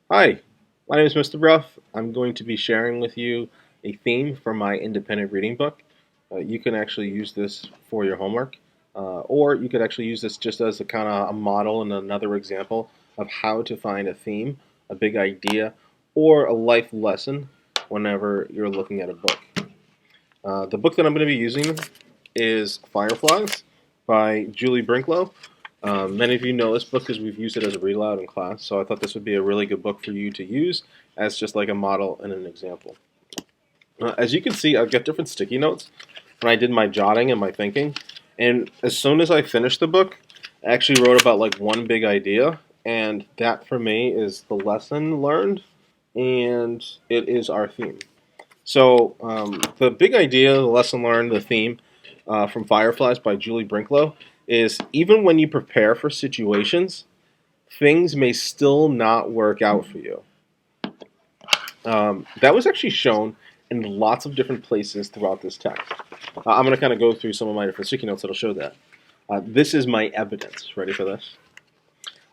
Hi, my name is Mr. Ruff. I'm going to be sharing with you a theme for my independent reading book. You can actually use this for your homework, or you could actually use this just as a kind of a model and another example of how to find a theme, a big idea, or a life lesson whenever you're looking at a book. The book that I'm going to be using is Fireflies by Julie Brinkloe. Many of you know this book because we've used it as a read aloud in class, so I thought this would be a really good book for you to use as just like a model and an example. As you can see, I've got different sticky notes when I did my jotting and my thinking, and as soon as I finished the book, I actually wrote about like one big idea, and that for me is the lesson learned, and it is our theme. So the big idea, the lesson learned, the theme from Fireflies by Julie Brinkloe is even when you prepare for situations, things may still not work out for you. That was actually shown in lots of different places throughout this text. I'm going to kind of go through some of my different sticky notes that'll show that. This is my evidence. Ready for this?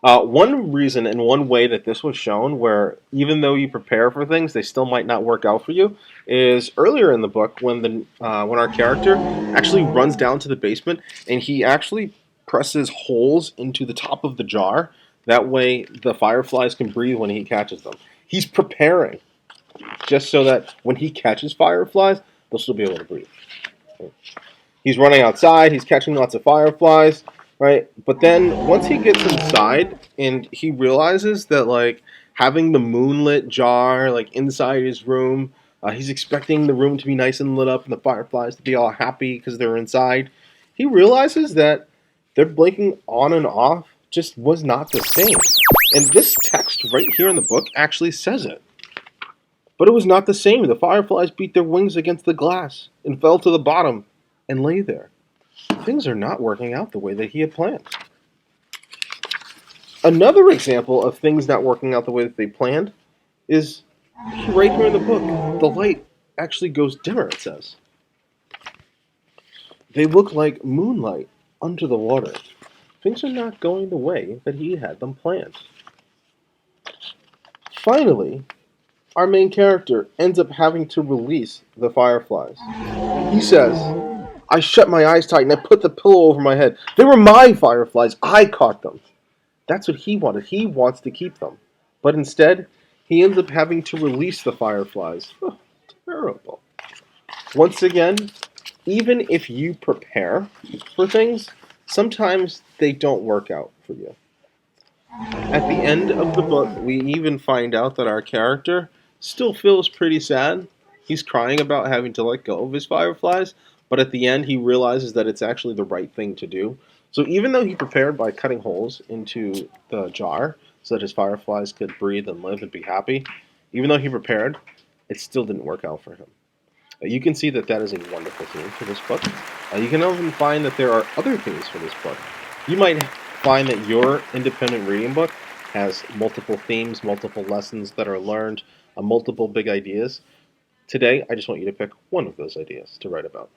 One reason and one way that this was shown, where even though you prepare for things, they still might not work out for you, is earlier in the book when our character actually runs down to the basement and he actually presses holes into the top of the jar. That way, the fireflies can breathe when he catches them. He's preparing just so that when he catches fireflies, they'll still be able to breathe. He's running outside. He's catching lots of fireflies, right? But then once he gets inside and he realizes that like having the moonlit jar like inside his room, he's expecting the room to be nice and lit up and the fireflies to be all happy because they're inside. He realizes that their blinking on and off just was not the same. And this text right here in the book actually says it. But it was not the same. The fireflies beat their wings against the glass and fell to the bottom and lay there. Things are not working out the way that he had planned. Another example of things not working out the way that they planned is right here in the book. The light actually goes dimmer, it says. They look like moonlight under the water. Things are not going the way that he had them planned. Finally, our main character ends up having to release the fireflies. He says, I shut my eyes tight and I put the pillow over my head. They were my fireflies. I caught them. That's what he wanted. He wants to keep them. But instead, he ends up having to release the fireflies. Oh, terrible. Once again, even if you prepare for things, sometimes they don't work out for you. At the end of the book, we even find out that our character still feels pretty sad. He's crying about having to let go of his fireflies, but at the end, he realizes that it's actually the right thing to do. So even though he prepared by cutting holes into the jar so that his fireflies could breathe and live and be happy, even though he prepared, it still didn't work out for him. You can see that that is a wonderful theme for this book. You can even find that there are other themes for this book. You might find that your independent reading book has multiple themes, multiple lessons that are learned, multiple big ideas. Today, I just want you to pick one of those ideas to write about.